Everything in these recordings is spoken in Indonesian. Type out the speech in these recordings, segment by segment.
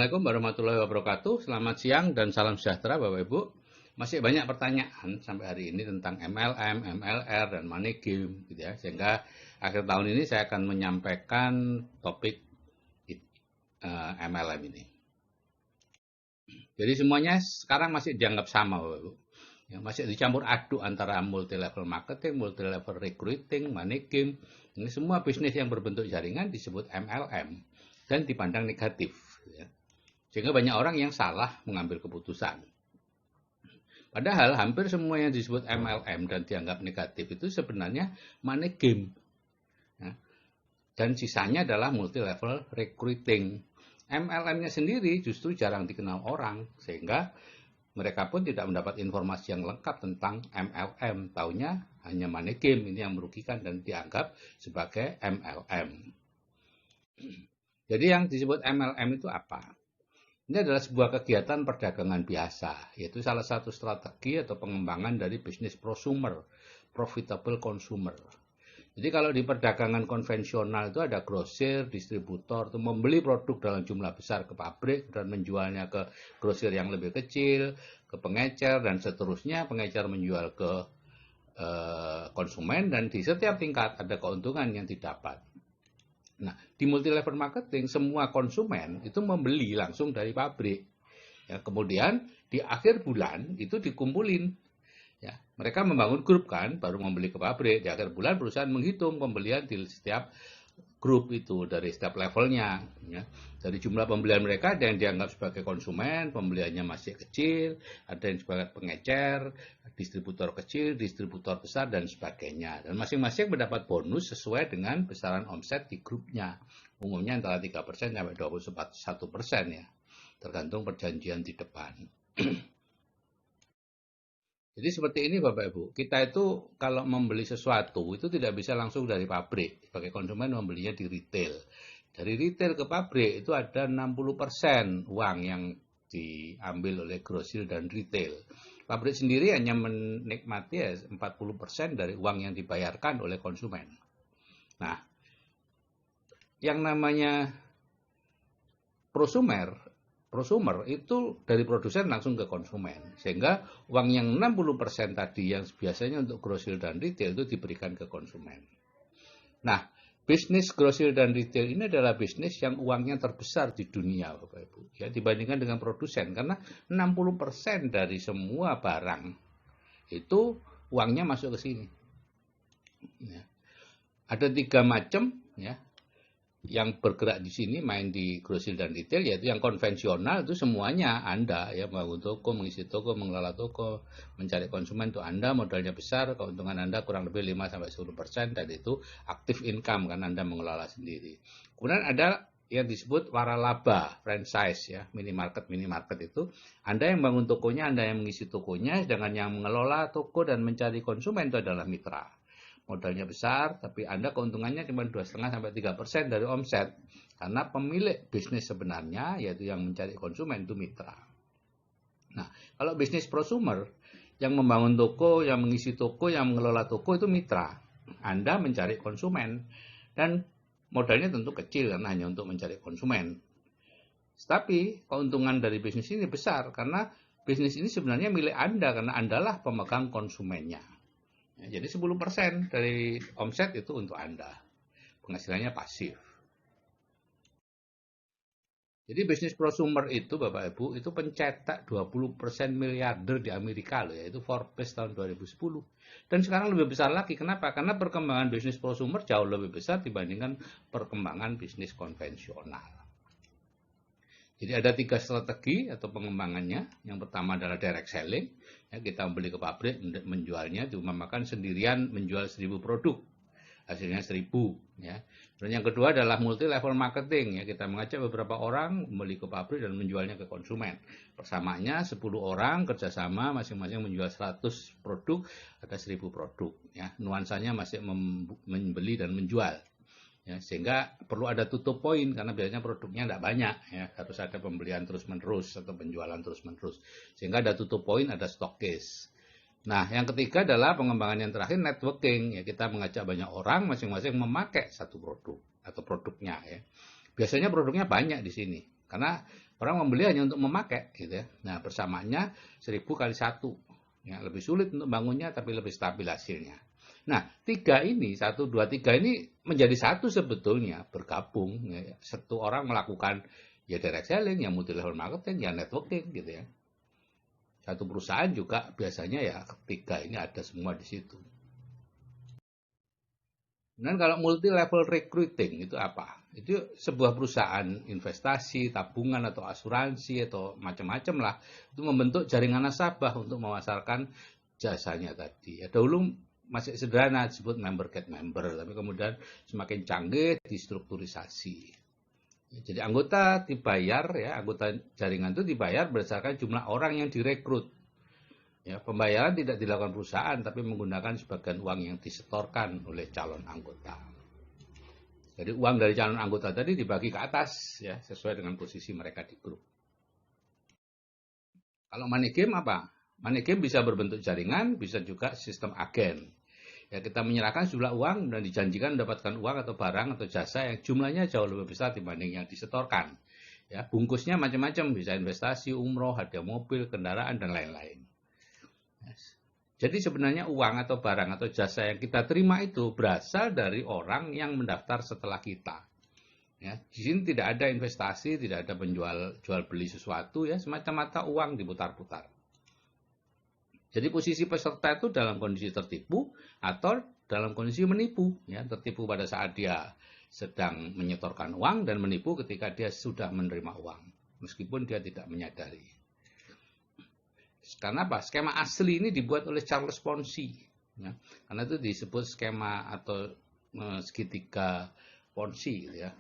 Assalamualaikum warahmatullahi wabarakatuh. Selamat siang dan salam sejahtera Bapak Ibu. Masih banyak pertanyaan sampai hari ini tentang MLM, MLR, dan money game gitu ya. Sehingga akhir tahun ini saya akan menyampaikan topik MLM ini. Jadi semuanya sekarang masih dianggap sama Bapak Ibu. Ya, masih dicampur aduk antara multi level marketing, multi level recruiting, money game. Ini semua bisnis yang berbentuk jaringan disebut MLM dan dipandang negatif. Ya. Sehingga banyak orang yang salah mengambil keputusan. Padahal hampir semua yang disebut MLM dan dianggap negatif itu sebenarnya money game. Ya. Dan sisanya adalah multi level recruiting. MLM-nya sendiri justru jarang dikenal orang, sehingga mereka pun tidak mendapat informasi yang lengkap tentang MLM. Taunya hanya money game, ini yang merugikan dan dianggap sebagai MLM. Jadi yang disebut MLM itu apa? Ini adalah sebuah kegiatan perdagangan biasa, yaitu salah satu strategi atau pengembangan dari bisnis prosumer, profitable consumer. Jadi kalau di perdagangan konvensional itu ada grosir, distributor, itu membeli produk dalam jumlah besar ke pabrik dan menjualnya ke grosir yang lebih kecil, ke pengecer, dan seterusnya. Pengecer menjual ke konsumen, dan di setiap tingkat ada keuntungan yang didapat. Nah, di multi level marketing semua konsumen itu membeli langsung dari pabrik. Ya, kemudian di akhir bulan itu dikumpulin. Ya, mereka membangun grup kan, baru membeli ke pabrik. Di akhir bulan perusahaan menghitung pembelian di setiap grup itu dari setiap levelnya. Ya. Dari jumlah pembelian mereka ada yang dianggap sebagai konsumen, pembeliannya masih kecil, ada yang sebagai pengecer, distributor kecil, distributor besar, dan sebagainya. Dan masing-masing mendapat bonus sesuai dengan besaran omset di grupnya. Umumnya antara 3% sampai 21% ya, tergantung perjanjian di depan. Jadi seperti ini Bapak Ibu, kita itu kalau membeli sesuatu itu tidak bisa langsung dari pabrik. Sebagai konsumen membelinya di retail. Dari retail ke pabrik itu ada 60% uang yang diambil oleh grosir dan retail. Pabrik sendiri hanya menikmati 40% dari uang yang dibayarkan oleh konsumen. Nah, yang namanya prosumer itu dari produsen langsung ke konsumen. Sehingga uang yang 60% tadi yang biasanya untuk grosir dan retail itu diberikan ke konsumen. Nah, bisnis grosir dan retail ini adalah bisnis yang uangnya terbesar di dunia Bapak Ibu. Ya, dibandingkan dengan produsen. Karena 60% dari semua barang itu uangnya masuk ke sini. Ya. Ada 3 macam ya, yang bergerak di sini main di grosir dan retail, yaitu yang konvensional itu semuanya Anda ya, membangun toko, mengisi toko, mengelola toko, mencari konsumen itu Anda, modalnya besar, keuntungan Anda kurang lebih 5-10%, dan itu aktif income kan Anda mengelola sendiri. Kemudian ada yang disebut waralaba, franchise ya, minimarket itu Anda yang bangun tokonya, Anda yang mengisi tokonya, sedangkan yang mengelola toko dan mencari konsumen itu adalah mitra. Modalnya besar, tapi Anda keuntungannya cuma 2,5-3% dari omset. Karena pemilik bisnis sebenarnya, yaitu yang mencari konsumen, itu mitra. Nah, kalau bisnis prosumer, yang membangun toko, yang mengisi toko, yang mengelola toko, itu mitra. Anda mencari konsumen. Dan modalnya tentu kecil, karena hanya untuk mencari konsumen. Tapi, keuntungan dari bisnis ini besar, karena bisnis ini sebenarnya milik Anda, karena Andalah pemegang konsumennya. Ya, jadi 10% dari omset itu untuk Anda. Penghasilannya pasif. Jadi bisnis prosumer itu Bapak Ibu itu pencetak 20% miliarder di Amerika loh, yaitu Forbes tahun 2010. Dan sekarang lebih besar lagi. Kenapa? Karena perkembangan bisnis prosumer jauh lebih besar dibandingkan perkembangan bisnis konvensional. Jadi ada 3 strategi atau pengembangannya. Yang pertama adalah direct selling. Ya, kita membeli ke pabrik, menjualnya, diumpamakan sendirian menjual 1000 produk. Hasilnya 1000. Ya. Dan yang kedua adalah multi level marketing. Ya, kita mengajak beberapa orang membeli ke pabrik dan menjualnya ke konsumen. Persamaannya 10 orang kerjasama, masing-masing menjual 100 produk, ada 1000 produk. Ya. Nuansanya masih membeli dan menjual. Ya, sehingga perlu ada tutup poin karena biasanya produknya tidak banyak ya, harus ada pembelian terus menerus atau penjualan terus menerus, sehingga ada tutup poin, ada stokis. Nah, yang ketiga adalah pengembangan yang terakhir, networking ya, kita mengajak banyak orang masing-masing memakai satu produk atau produknya ya. Biasanya produknya banyak di sini Karena orang membeli hanya untuk memakai gitu ya. Nah, persamaannya 1000 kali 1. Ya, lebih sulit untuk bangunnya tapi lebih stabil hasilnya. Nah, 3 ini, 1, 2, 3 ini menjadi satu sebetulnya, bergabung. Ya. Satu orang melakukan ya direct selling, ya multi level marketing, ya networking gitu ya. Satu perusahaan juga biasanya ya ketiga ini ada semua di situ. Dan kalau multi level recruiting itu apa? Itu sebuah perusahaan investasi, tabungan atau asuransi atau macam-macam lah. Itu membentuk jaringan nasabah untuk memasarkan jasanya tadi. Ya, dahulu masih sederhana disebut member get member, tapi kemudian semakin canggih distrukturisasi. Jadi anggota dibayar ya, anggota jaringan itu dibayar berdasarkan jumlah orang yang direkrut. Ya, pembayaran tidak dilakukan perusahaan, tapi menggunakan sebagian uang yang disetorkan oleh calon anggota. Jadi uang dari calon anggota tadi dibagi ke atas, ya, sesuai dengan posisi mereka di grup. Kalau money game apa? Money game bisa berbentuk jaringan, bisa juga sistem agen. Ya, kita menyerahkan sejumlah uang dan dijanjikan mendapatkan uang atau barang atau jasa yang jumlahnya jauh lebih besar dibanding yang disetorkan. Ya, bungkusnya macam-macam, bisa investasi, umroh, hadiah mobil, kendaraan, dan lain-lain. Jadi sebenarnya uang atau barang atau jasa yang kita terima itu berasal dari orang yang mendaftar setelah kita. Ya, di sini tidak ada investasi, tidak ada jual beli sesuatu, ya, semata-mata uang diputar-putar. Jadi posisi peserta itu dalam kondisi tertipu atau dalam kondisi menipu. Ya, tertipu pada saat dia sedang menyetorkan uang dan menipu ketika dia sudah menerima uang, meskipun dia tidak menyadari. Karena apa? Skema asli ini dibuat oleh Charles Ponzi. Ya. Karena itu disebut skema atau segitiga Ponzi. Gitu ya.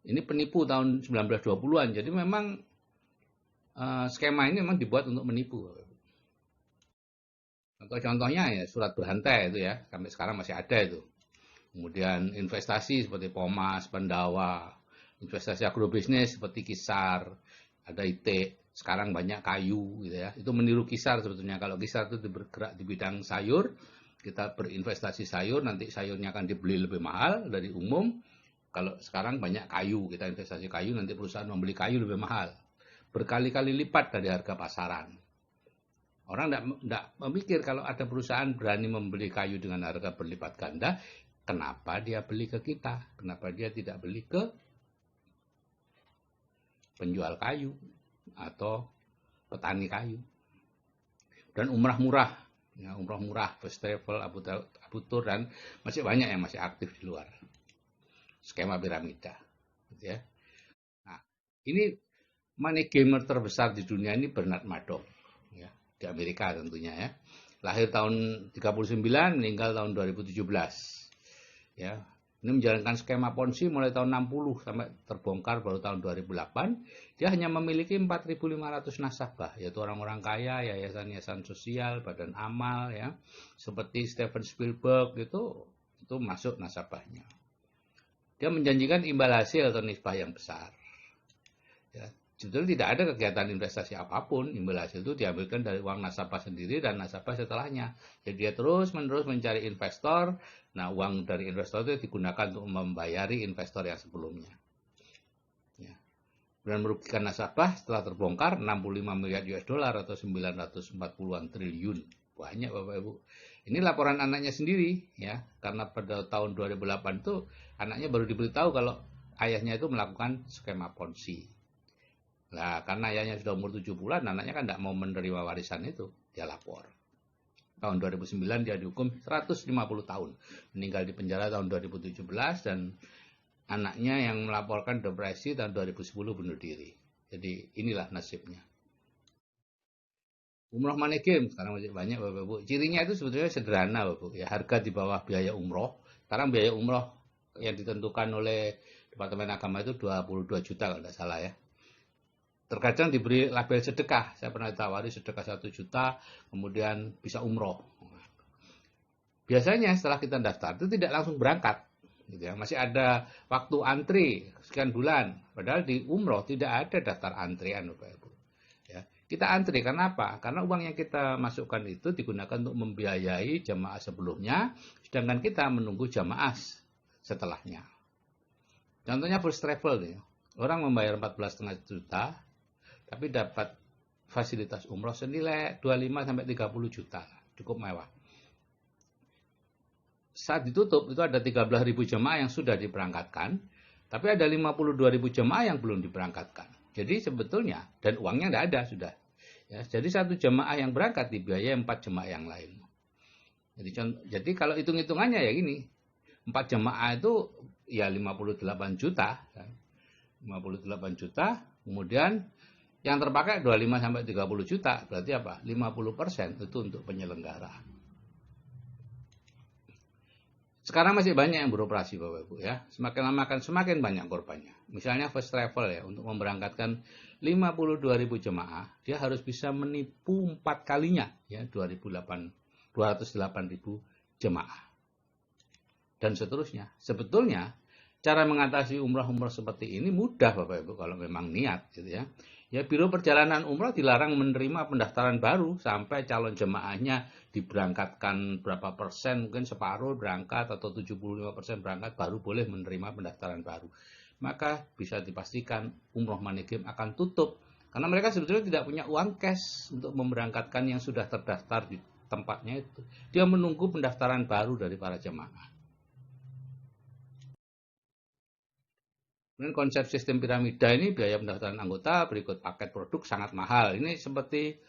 Ini penipu tahun 1920-an. Jadi memang skema ini memang dibuat untuk menipu. Contohnya ya surat berhantai itu ya. Sampai sekarang masih ada itu. Kemudian investasi seperti Pomas, Pandawa. Investasi agrobisnis seperti Kisar. Ada IT. Sekarang banyak kayu gitu ya. Itu meniru Kisar sebetulnya. Kalau Kisar itu bergerak di bidang sayur, kita berinvestasi sayur, nanti sayurnya akan dibeli lebih mahal dari umum. Kalau sekarang banyak kayu, kita investasi kayu, nanti perusahaan membeli kayu lebih mahal. Berkali-kali lipat dari harga pasaran. Orang tidak memikir kalau ada perusahaan berani membeli kayu dengan harga berlipat ganda, kenapa dia beli ke kita? Kenapa dia tidak beli ke penjual kayu atau petani kayu? Dan umrah murah, ya, umrah murah, First Travel, Abu Tur, dan masih banyak yang masih aktif di luar. Skema piramida, gitu ya. Nah, ini money gamer terbesar di dunia ini Bernard Madoff, ya, di Amerika tentunya ya. Lahir tahun 39, meninggal tahun 2017. Ya, ini menjalankan skema Ponzi mulai tahun 60 sampai terbongkar baru tahun 2008. Dia hanya memiliki 4.500 nasabah, yaitu orang-orang kaya, yayasan-yayasan sosial, badan amal, ya, seperti Steven Spielberg itu masuk nasabahnya. Dia menjanjikan imbal hasil atau nisbah yang besar. Ya, sebetulnya tidak ada kegiatan investasi apapun. Imbal hasil itu diambilkan dari uang nasabah sendiri dan nasabah setelahnya. Jadi dia terus-menerus mencari investor. Nah, uang dari investor itu digunakan untuk membayari investor yang sebelumnya. Ya. Dan merugikan nasabah setelah terbongkar 65 miliar US dollar atau 940-an triliun. Banyak Bapak Ibu. Ini laporan anaknya sendiri, ya, karena pada tahun 2008 itu anaknya baru diberitahu kalau ayahnya itu melakukan skema Ponzi. Nah, karena ayahnya sudah umur 70-an, anaknya kan tidak mau menerima warisan itu, dia lapor. Tahun 2009 dia dihukum 150 tahun, meninggal di penjara tahun 2017, dan anaknya yang melaporkan depresi tahun 2010 bunuh diri. Jadi inilah nasibnya. Umroh money game sekarang masih banyak Bapak Ibu. Cirinya itu sebetulnya sederhana Bapak Ibu. Ya, harga di bawah biaya umroh. Sekarang biaya umroh yang ditentukan oleh Departemen Agama itu 22 juta kalau tidak salah ya. Terkadang diberi label sedekah. Saya pernah ditawari sedekah 1 juta, kemudian bisa umroh. Biasanya setelah kita daftar itu tidak langsung berangkat. Gitu ya. Masih ada waktu antri sekian bulan. Padahal di umroh tidak ada daftar antrian Bapak Ibu. Kita antri, karena apa? Karena uang yang kita masukkan itu digunakan untuk membiayai jamaah sebelumnya, sedangkan kita menunggu jamaah setelahnya. Contohnya first travel nih. Orang membayar 14,5 juta, tapi dapat fasilitas umroh senilai 25 sampai 30 juta, cukup mewah. Saat ditutup itu ada 13.000 jemaah yang sudah diberangkatkan, tapi ada 52.000 jemaah yang belum diberangkatkan. Jadi sebetulnya, dan uangnya tidak ada sudah. Ya, jadi satu jemaah yang berangkat dibiayai 4 jemaah yang lain. Jadi kalau hitung-hitungannya ya gini, 4 jemaah itu ya 58 juta. 58 juta, kemudian yang terpakai 25 sampai 30 juta, berarti apa? 50% itu untuk penyelenggara. Sekarang masih banyak yang beroperasi Bapak Ibu ya. Semakin lama akan semakin banyak korbannya. Misalnya First Travel ya, untuk memberangkatkan 52.000 jemaah, dia harus bisa menipu 4 kalinya ya, 208.000 jemaah. Dan seterusnya. Sebetulnya cara mengatasi umrah-umrah seperti ini mudah Bapak Ibu kalau memang niat gitu ya. Ya, Biro Perjalanan Umrah dilarang menerima pendaftaran baru sampai calon jemaahnya diberangkatkan berapa persen, mungkin separuh berangkat atau 75% berangkat, baru boleh menerima pendaftaran baru. Maka bisa dipastikan umroh Money Game akan tutup karena mereka sebetulnya tidak punya uang cash untuk memberangkatkan yang sudah terdaftar di tempatnya itu. Dia menunggu pendaftaran baru dari para jemaah. Kemudian konsep sistem piramida ini biaya pendaftaran anggota berikut paket produk sangat mahal. Ini seperti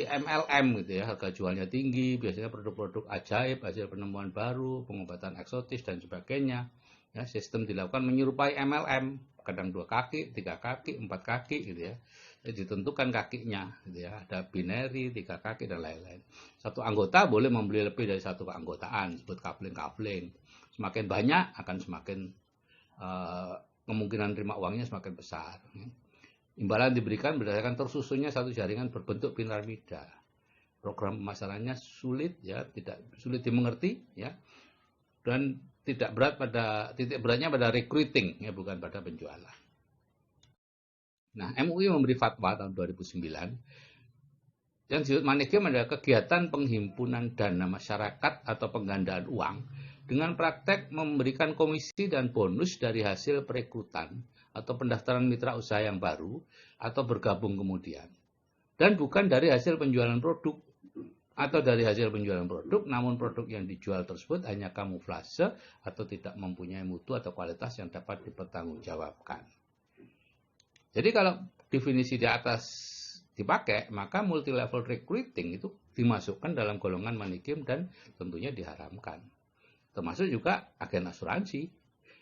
MLM gitu ya, harga jualnya tinggi, biasanya produk-produk ajaib, hasil penemuan baru, pengobatan eksotis dan sebagainya. Ya, sistem dilakukan menyerupai MLM, kadang 2 kaki, 3 kaki, 4 kaki gitu ya. Jadi ditentukan kakinya gitu ya, ada binary, 3 kaki dan lain-lain. Satu anggota boleh membeli lebih dari satu keanggotaan, disebut coupling. Semakin banyak akan semakin kemungkinan terima uangnya semakin besar. Imbalan diberikan berdasarkan tersusunnya satu jaringan berbentuk piramida. Program pemasarannya sulit ya, tidak sulit dimengerti ya, dan tidak berat pada titik beratnya pada recruiting ya, bukan pada penjualan. Nah, MUI memberi fatwa tahun 2009 yang disebut Money Game adalah kegiatan penghimpunan dana masyarakat atau penggandaan uang dengan praktek memberikan komisi dan bonus dari hasil perekrutan atau pendaftaran mitra usaha yang baru atau bergabung kemudian. Dan bukan dari hasil penjualan produk atau dari hasil penjualan produk, namun produk yang dijual tersebut hanya kamuflase atau tidak mempunyai mutu atau kualitas yang dapat dipertanggungjawabkan. Jadi kalau definisi di atas dipakai, maka multi level recruiting itu dimasukkan dalam golongan money game dan tentunya diharamkan. Termasuk juga agen asuransi.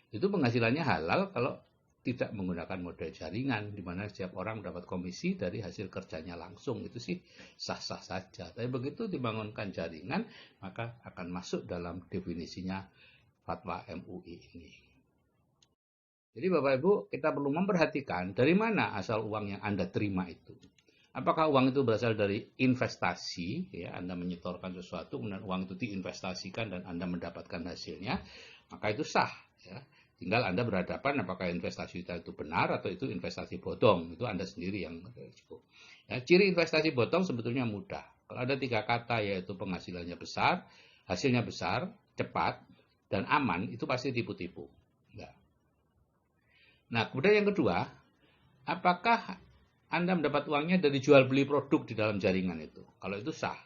Itu penghasilannya halal kalau tidak menggunakan model jaringan, di mana setiap orang mendapat komisi dari hasil kerjanya langsung. Itu sih sah-sah saja. Tapi begitu dibangunkan jaringan, maka akan masuk dalam definisinya fatwa MUI ini. Jadi Bapak Ibu, kita perlu memperhatikan dari mana asal uang yang Anda terima itu. Apakah uang itu berasal dari investasi, ya, Anda menyetorkan sesuatu, kemudian uang itu diinvestasikan dan Anda mendapatkan hasilnya, maka itu sah. Ya. Tinggal Anda berhadapan apakah investasi itu benar atau itu investasi bodong. Itu Anda sendiri yang risiko. Ya, ciri investasi bodong sebetulnya mudah. Kalau ada 3 kata yaitu penghasilannya besar, hasilnya besar, cepat, dan aman, itu pasti tipu-tipu. Ya. Nah, kemudian yang kedua, apakah Anda mendapat uangnya dari jual beli produk di dalam jaringan itu? Kalau itu sah,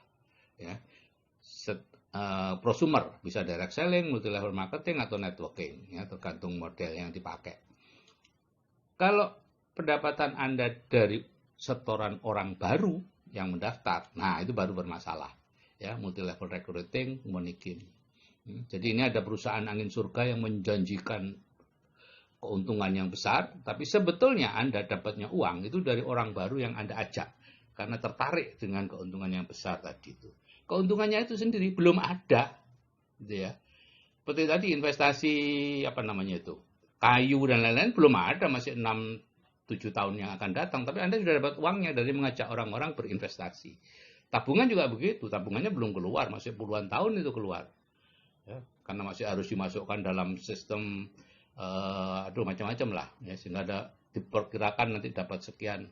ya. Prosumer bisa direct selling, multi level marketing atau networking, ya, tergantung model yang dipakai. Kalau pendapatan Anda dari setoran orang baru yang mendaftar, nah itu baru bermasalah, ya, multi level recruiting, money game. Jadi ini ada perusahaan angin surga yang menjanjikan keuntungan yang besar, tapi sebetulnya Anda dapatnya uang itu dari orang baru yang Anda ajak karena tertarik dengan keuntungan yang besar tadi itu. Keuntungannya itu sendiri belum ada, gitu ya. Seperti tadi investasi apa namanya itu, kayu dan lain-lain belum ada, masih 6-7 tahun yang akan datang, tapi Anda sudah dapat uangnya dari mengajak orang-orang berinvestasi. Tabungan juga begitu, tabungannya belum keluar, masih puluhan tahun itu keluar, ya, karena masih harus dimasukkan dalam sistem macam-macam lah ya, sehingga ada diperkirakan nanti dapat sekian,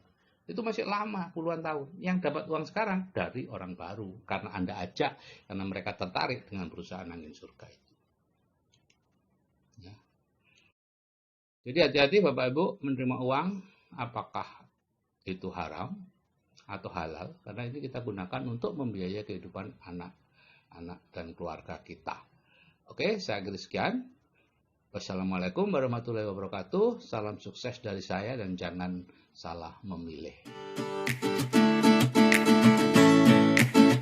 itu masih lama puluhan tahun. Yang dapat uang sekarang dari orang baru karena Anda ajak, karena mereka tertarik dengan perusahaan angin surga itu ya. Jadi hati-hati Bapak Ibu menerima uang, apakah itu haram atau halal, karena ini kita gunakan untuk membiayai kehidupan anak-anak dan keluarga kita. Oke, saya akhiri sekian. Wassalamualaikum warahmatullahi wabarakatuh. Salam sukses dari saya dan jangan salah memilih.